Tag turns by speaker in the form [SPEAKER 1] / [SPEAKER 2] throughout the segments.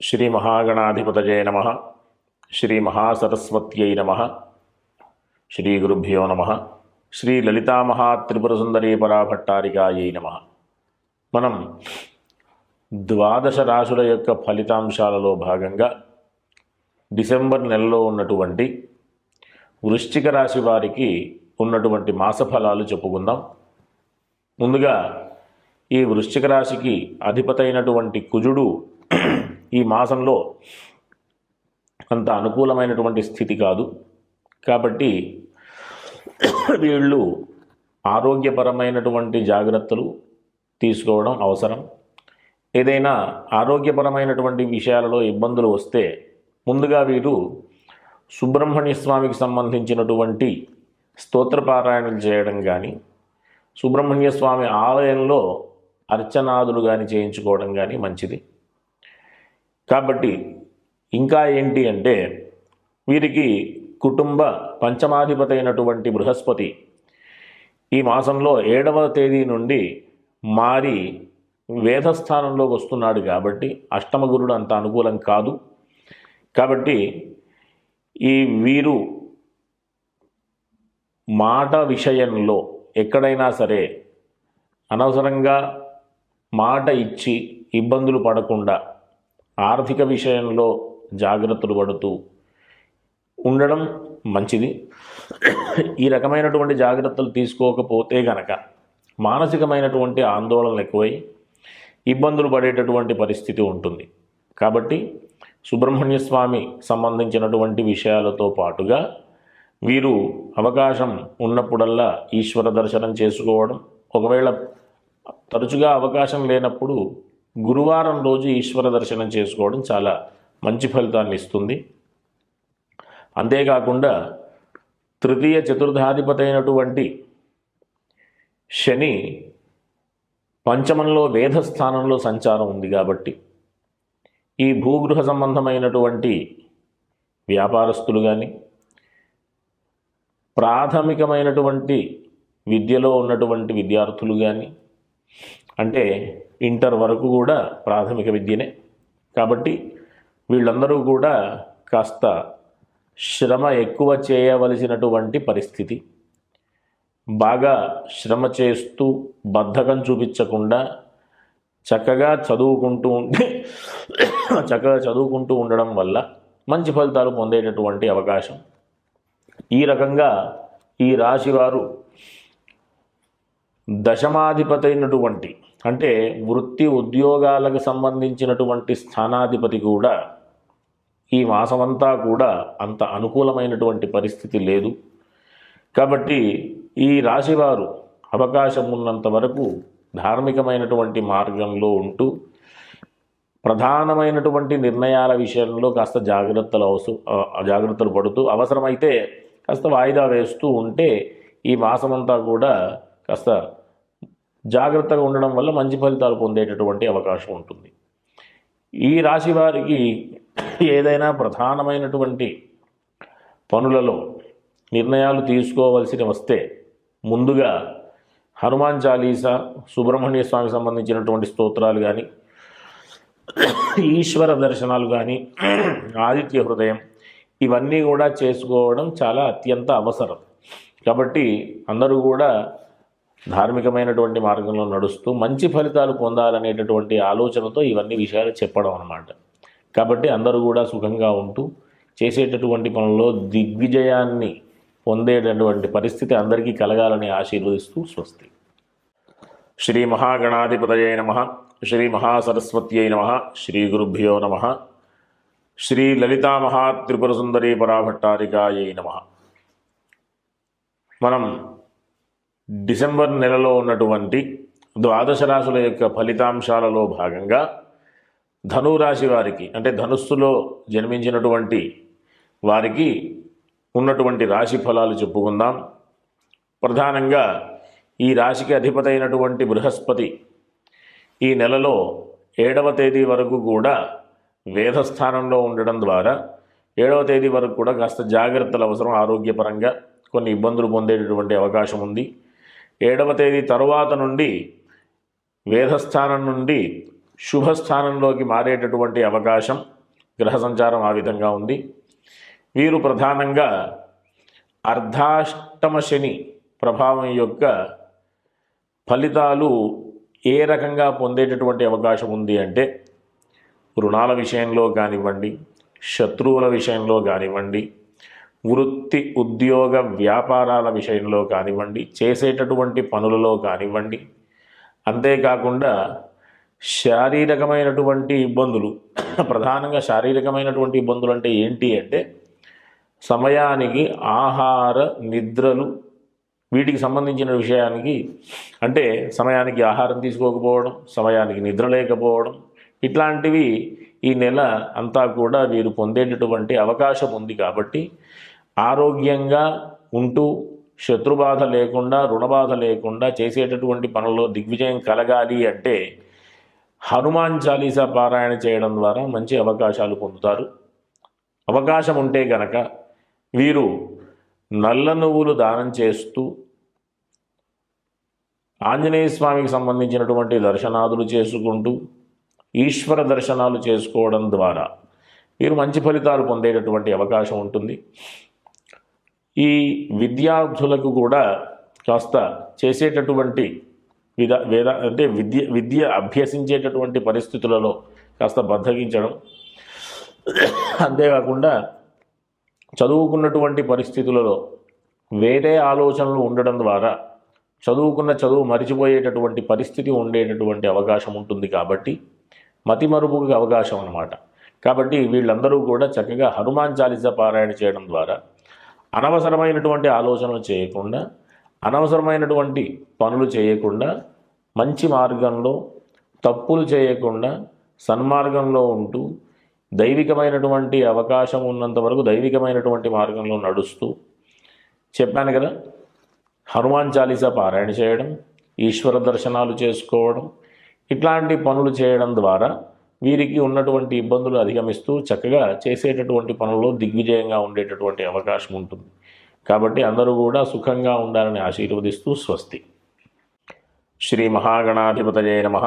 [SPEAKER 1] శ్రీ మహాగణాధిపతయే నమ. శ్రీ మహాసరస్వత్యై నమ. శ్రీ గురుభ్యో నమ. శ్రీ లలితామహాత్రిపురసుందరీ పరాభట్టారికాయై నమ. మనం ద్వాదశ రాశుల యొక్క ఫలితాంశాలలో భాగంగా డిసెంబర్ నెలలో ఉన్నటువంటి వృశ్చిక రాశి వారికి ఉన్నటువంటి మాస ఫలాలు చెప్పుకుందాం. ముందుగా ఈ వృశ్చిక రాశికి అధిపతైనటువంటి కుజుడు ఈ మాసంలో అంత అనుకూలమైనటువంటి స్థితి కాదు. కాబట్టి వీళ్ళు ఆరోగ్యపరమైనటువంటి జాగ్రత్తలు తీసుకోవడం అవసరం. ఏదైనా ఆరోగ్యపరమైనటువంటి విషయాలలో ఇబ్బందులు వస్తే ముందుగా వీరు సుబ్రహ్మణ్య స్వామికి సంబంధించినటువంటి స్తోత్రపారాయణలు చేయడం కానీ, సుబ్రహ్మణ్య స్వామి ఆలయంలో అర్చనాదులు కానీ చేయించుకోవడం కానీ మంచిది. కాబట్టి ఇంకా ఏంటి అంటే వీరికి కుటుంబ పంచమాధిపతి అయినటువంటి బృహస్పతి ఈ మాసంలో 7వ తేదీ నుండి మారి వేదస్థానంలోకి వస్తున్నాడు. కాబట్టి అష్టమ గురుడు అంత అనుకూలం కాదు. కాబట్టి ఈ వీరు మాట విషయంలో ఎక్కడైనా సరే అనవసరంగా మాట ఇచ్చి ఇబ్బందులు పడకుండా ఆర్థిక విషయంలో జాగ్రత్తలు పడుతూ ఉండడం మంచిది. ఈ రకమైనటువంటి జాగ్రత్తలు తీసుకోకపోతే గనక మానసికమైనటువంటి ఆందోళనలు ఎక్కువై ఇబ్బందులు పడేటటువంటి పరిస్థితి ఉంటుంది. కాబట్టి సుబ్రహ్మణ్య స్వామి సంబంధించినటువంటి విషయాలతో పాటుగా వీరు అవకాశం ఉన్నప్పుడల్లా ఈశ్వర దర్శనం చేసుకోవడం, ఒకవేళ తరచుగా అవకాశం లేనప్పుడు గురువారం రోజు ఈశ్వర దర్శనం చేసుకోవడం చాలా మంచి ఫలితాన్ని ఇస్తుంది. అంతేకాకుండా తృతీయ చతుర్థాధిపతి అయినటువంటి శని పంచమంలో వేదస్థానంలో సంచారం ఉంది. కాబట్టి ఈ భూగృహ సంబంధమైనటువంటి వ్యాపారస్తులు కానీ, ప్రాథమికమైనటువంటి విద్యలో ఉన్నటువంటి విద్యార్థులు కానీ, అంటే ఇంటర్ వరకు కూడా ప్రాథమిక విద్యనే. కాబట్టి వీళ్ళందరూ కూడా కాస్త శ్రమ ఎక్కువ చేయవలసినటువంటి పరిస్థితి. బాగా శ్రమ చేస్తూ బద్ధకం చూపించకుండా చక్కగా చదువుకుంటూ ఉండడం వల్ల మంచి ఫలితాలు పొందేటటువంటి అవకాశం. ఈ రకంగా ఈ రాశివారు దశమాధిపతి అయినటువంటి, అంటే వృత్తి ఉద్యోగాలకు సంబంధించినటువంటి స్థానాధిపతి కూడా ఈ మాసమంతా కూడా అంత అనుకూలమైనటువంటి పరిస్థితి లేదు. కాబట్టి ఈ రాశివారు అవకాశం ఉన్నంత వరకు ధార్మికమైనటువంటి మార్గంలో ఉంటూ ప్రధానమైనటువంటి నిర్ణయాల విషయంలో కాస్త జాగ్రత్తలు పడుతూ అవసరమైతే కాస్త వాయిదా వేస్తూ ఉంటే ఈ మాసమంతా కూడా కాస్త జాగ్రత్తగా ఉండడం వల్ల మంచి ఫలితాలు పొందేటటువంటి అవకాశం ఉంటుంది. ఈ రాశి వారికి ఏదైనా ప్రధానమైనటువంటి పనులలో నిర్ణయాలు తీసుకోవాల్సి వస్తే ముందుగా హనుమాన్ చాలీసా, సుబ్రహ్మణ్య స్వామికి సంబంధించినటువంటి స్తోత్రాలు కానీ, ఈశ్వర దర్శనాలు కానీ, ఆదిత్య హృదయం ఇవన్నీ కూడా చేసుకోవడం చాలా అత్యంత అవసరం. కాబట్టి అందరూ కూడా ధార్మికమైనటువంటి మార్గంలో నడుస్తూ మంచి ఫలితాలు పొందాలనేటటువంటి ఆలోచనతో ఇవన్నీ విషయాలు చెప్పడం అన్నమాట. కాబట్టి అందరూ కూడా సుఖంగా ఉంటూ చేసేటటువంటి పనుల్లో దిగ్విజయాన్ని పొందేటటువంటి పరిస్థితి అందరికీ కలగాలని ఆశీర్వదిస్తూ స్వస్తి. శ్రీ మహాగణాధిపతయే నమ. శ్రీ మహాసరస్వత్యై నమ. శ్రీ గురుభ్యో నమ. శ్రీ లలితామహాత్రిపురసుందరీ పరాభట్టారికాయై నమ. మనం డిసెంబర్ నెలలో ఉన్నటువంటి ద్వాదశ రాశుల యొక్క ఫలితాంశాలలో భాగంగా ధనురాశి వారికి, అంటే ధనుస్సులో జన్మించినటువంటి వారికి ఉన్నటువంటి రాశి ఫలాలు చెప్పుకుందాం. ప్రధానంగా ఈ రాశికి అధిపతి అయినటువంటి బృహస్పతి ఈ నెలలో 7వ తేదీ వరకు కూడా వేదస్థానంలో ఉండడం ద్వారా 7వ తేదీ వరకు కూడా కాస్త జాగ్రత్తలు అవసరం. ఆరోగ్యపరంగా కొన్ని ఇబ్బందులు పొందేటటువంటి అవకాశం ఉంది. 7వ తేదీ తరువాత నుండి వేదస్థానం నుండి శుభస్థానంలోకి మారేటటువంటి అవకాశం గ్రహ సంచారం ఆ విధంగా ఉంది. వీరు ప్రధానంగా అర్ధాష్టమ శని ప్రభావం యొక్క ఫలితాలు ఏ రకంగా పొందేటటువంటి అవకాశం ఉంది అంటే, రుణాల విషయంలో కానివ్వండి, శత్రువుల విషయంలో కానివ్వండి, వృత్తి ఉద్యోగ వ్యాపారాల విషయంలో కానివ్వండి, చేసేటటువంటి పనులలో కానివ్వండి, అంతేకాకుండా శారీరకమైనటువంటి ఇబ్బందులు, ప్రధానంగా శారీరకమైనటువంటి ఇబ్బందులు అంటే ఏంటి అంటే సమయానికి ఆహార నిద్రలు, వీటికి సంబంధించిన విషయానికి అంటే సమయానికి ఆహారం తీసుకోకపోవడం, సమయానికి నిద్ర లేకపోవడం, ఇట్లాంటివి ఈ నెల అంతా కూడా వీరు పొందేటటువంటి అవకాశం ఉంది. కాబట్టి ఆరోగ్యంగా ఉంటూ శత్రుబాధ లేకుండా, రుణబాధ లేకుండా చేసేటటువంటి పనుల్లో దిగ్విజయం కలగాలి అంటే హనుమాన్ చాలీసా పారాయణ చేయడం ద్వారా మంచి అవకాశాలు పొందుతారు. అవకాశం ఉంటే గనక వీరు నల్ల నువ్వులు దానం చేస్తూ ఆంజనేయ స్వామికి సంబంధించినటువంటి దర్శనాదులు చేసుకుంటూ ఈశ్వర దర్శనాలు చేసుకోవడం ద్వారా వీరు మంచి ఫలితాలు పొందేటటువంటి అవకాశం ఉంటుంది. ఈ విద్యార్థులకు కూడా కాస్త చేసేటటువంటి విద్య అభ్యసించేటటువంటి పరిస్థితులలో కాస్త బద్దగించడం, అంతేకాకుండా చదువుకున్నటువంటి పరిస్థితులలో వేరే ఆలోచనలు ఉండడం ద్వారా చదువుకున్న చదువు మరిచిపోయేటటువంటి పరిస్థితి ఉండేటటువంటి అవకాశం ఉంటుంది. కాబట్టి మతిమరుపుకి అవకాశం అన్నమాట. కాబట్టి వీళ్ళందరూ కూడా చక్కగా హనుమాన్ చాలీసా పారాయణ చేయడం ద్వారా అనవసరమైనటువంటి ఆలోచనలు చేయకుండా, అనవసరమైనటువంటి పనులు చేయకుండా, మంచి మార్గంలో తప్పులు చేయకుండా సన్మార్గంలో ఉంటూ దైవికమైనటువంటి అవకాశం ఉన్నంత వరకు దైవికమైనటువంటి మార్గంలో నడుస్తూ, చెప్పాను కదా, హనుమాన్ చాలీసా పారాయణ చేయడం, ఈశ్వర దర్శనాలు చేసుకోవడం, ఇట్లాంటి పనులు చేయడం ద్వారా వీరికి ఉన్నటువంటి ఇబ్బందులు అధిగమిస్తూ చక్కగా చేసేటటువంటి పనుల్లో దిగ్విజయంగా ఉండేటటువంటి అవకాశం ఉంటుంది. కాబట్టి అందరూ కూడా సుఖంగా ఉండాలని ఆశీర్వదిస్తూ స్వస్తి. శ్రీ మహాగణాధిపతయే నమః.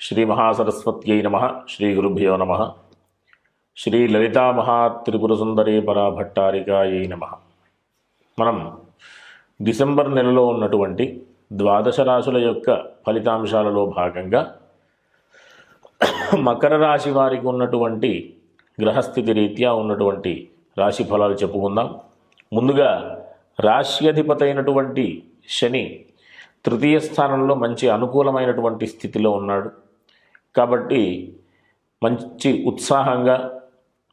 [SPEAKER 1] శ్రీ మహాసరస్వత్యై నమః. శ్రీ గురుభ్యో నమః. శ్రీ లలితా మహాత్రిపుర సుందరీ పరాభట్టారికాయై నమః. మనం డిసెంబర్ నెలలో ఉన్నటువంటి ద్వాదశ రాశుల యొక్క ఫలితాంశాలలో భాగంగా మకర రాశి వారికి ఉన్నటువంటి గ్రహస్థితి రీత్యా ఉన్నటువంటి రాశి ఫలాలు చెప్పుకుందాం. ముందుగా రాశ్యాధిపతి అయినటువంటి శని తృతీయ స్థానంలో మంచి అనుకూలమైనటువంటి స్థితిలో ఉన్నాడు. కాబట్టి మంచి ఉత్సాహంగా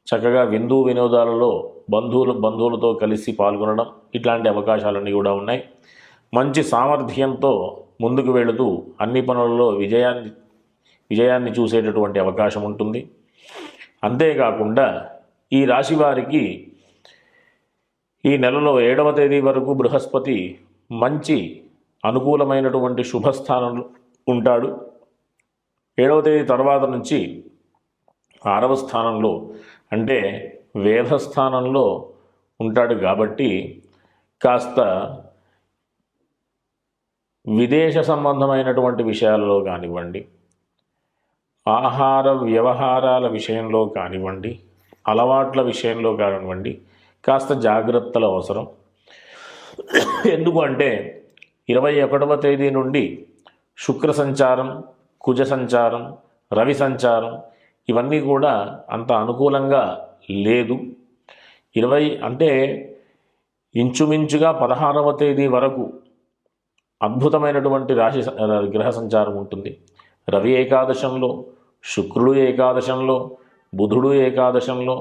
[SPEAKER 1] చక్కగా విందు వినోదాలలో బంధువులతో కలిసి పాల్గొనడం, ఇట్లాంటి అవకాశాలన్నీ కూడా ఉన్నాయి. మంచి సామర్థ్యంతో ముందుకు వెళుతూ అన్ని పనులలో విజయాన్ని చూసేటటువంటి అవకాశం ఉంటుంది. అంతేకాకుండా ఈ రాశి వారికి ఈ నెలలో 7వ తేదీ వరకు బృహస్పతి మంచి అనుకూలమైనటువంటి శుభస్థానంలో ఉంటాడు. 7వ తేదీ తర్వాత నుంచి 6వ స్థానంలో అంటే వేధస్థానంలో ఉంటాడు. కాబట్టి కాస్త విదేశ సంబంధమైనటువంటి విషయాలలో కానివ్వండి, ఆహార వ్యవహారాల విషయంలో కానివ్వండి, అలవాట్ల విషయంలో కానివ్వండి, కాస్త జాగ్రత్తలు అవసరం. ఎందుకు అంటే 21వ తేదీ నుండి శుక్ర సంచారం, కుజ సంచారం, రవి సంచారం ఇవన్నీ కూడా అంత అనుకూలంగా లేదు. 20 అంటే ఇంచుమించుగా 16వ తేదీ వరకు అద్భుతమైనటువంటి గ్రహ సంచారం ఉంటుంది. రవి ఏకాదశంలో, శుక్రుడు ఏకాదశంలో, బుధుడు ఏకాదశంలో,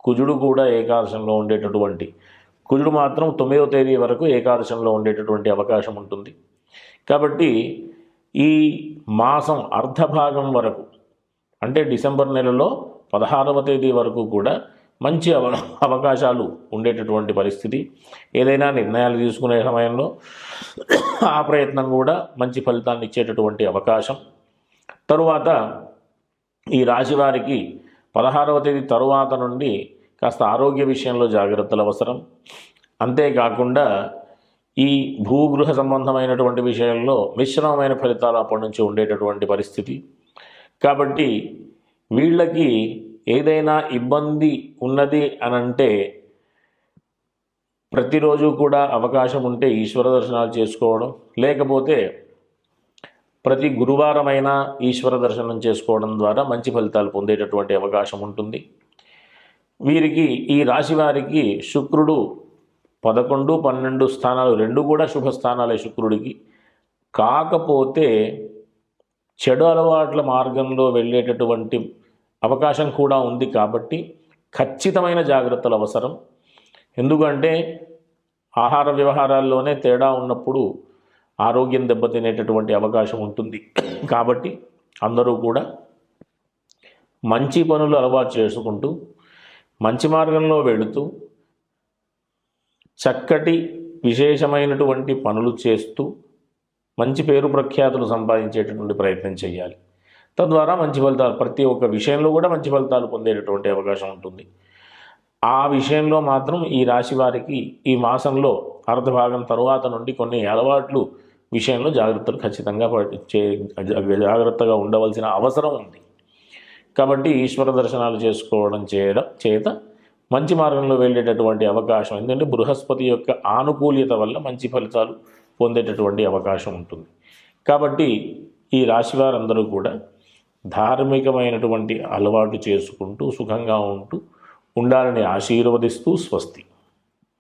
[SPEAKER 1] కుజుడు కూడా ఏకాదశంలో ఉండేటటువంటి, కుజుడు మాత్రం 9వ తేదీ వరకు ఏకాదశంలో ఉండేటటువంటి అవకాశం ఉంటుంది. కాబట్టి ఈ మాసం అర్ధభాగం వరకు అంటే డిసెంబర్ నెలలో 16వ తేదీ వరకు కూడా మంచి అవకాశాలు ఉండేటటువంటి పరిస్థితి. ఏదైనా నిర్ణయాలు తీసుకునే సమయంలో ఆ ప్రయత్నం కూడా మంచి ఫలితాన్ని ఇచ్చేటటువంటి అవకాశం. తరువాత ఈ రాశి వారికి 16వ తేదీ తరువాత నుండి కాస్త ఆరోగ్య విషయంలో జాగ్రత్తలు అవసరం. అంతేకాకుండా ఈ భూగృహ సంబంధమైనటువంటి విషయంలో మిశ్రమమైన ఫలితాలు అప్పటి నుంచి ఉండేటటువంటి పరిస్థితి. కాబట్టి వీళ్ళకి ఏదైనా ఇబ్బంది ఉన్నది అనంటే ప్రతిరోజు కూడా అవకాశం ఉంటే ఈశ్వర దర్శనాలు చేసుకోవడం, లేకపోతే ప్రతి గురువారమైనా ఈశ్వర దర్శనం చేసుకోవడం ద్వారా మంచి ఫలితాలు పొందేటటువంటి అవకాశం ఉంటుంది. వీరికి ఈ రాశి వారికి శుక్రుడు 11, 12 స్థానాలు రెండు కూడా శుభస్థానాలే శుక్రుడికి. కాకపోతే చెడు అలవాట్ల మార్గంలో వెళ్ళేటటువంటి అవకాశం కూడా ఉంది. కాబట్టి ఖచ్చితమైన జాగ్రత్తలు అవసరం. ఎందుకంటే ఆహార వ్యవహారాల్లోనే తేడా ఉన్నప్పుడు ఆరోగ్యం దెబ్బతినేటటువంటి అవకాశం ఉంటుంది. కాబట్టి అందరూ కూడా మంచి పనులు అలవాటు చేసుకుంటూ మంచి మార్గంలో వెళుతూ చక్కటి విశేషమైనటువంటి పనులు చేస్తూ మంచి పేరు ప్రఖ్యాతులు సంపాదించేటటువంటి ప్రయత్నం చేయాలి. తద్వారా మంచి ఫలితాలు, ప్రతి ఒక్క విషయంలో కూడా మంచి ఫలితాలు పొందేటటువంటి అవకాశం ఉంటుంది. ఆ విషయంలో మాత్రం ఈ రాశి వారికి ఈ మాసంలో అర్ధభాగం తరువాత నుండి కొన్ని అలవాట్లు విషయంలో జాగ్రత్తలు ఖచ్చితంగా జాగ్రత్తగా ఉండవలసిన అవసరం ఉంది. కాబట్టి ఈశ్వర దర్శనాలు చేసుకోవడం చేత మంచి మార్గంలో వెళ్ళేటటువంటి అవకాశం, ఎందుకంటే బృహస్పతి యొక్క ఆనుకూల్యత వల్ల మంచి ఫలితాలు పొందేటటువంటి అవకాశం ఉంటుంది. కాబట్టి ఈ రాశి వారందరూ కూడా ధార్మికమైనటువంటి అలవాటు చేసుకుంటూ సుఖంగా ఉంటూ ఉండాలని ఆశీర్వదిస్తూ స్వస్తి.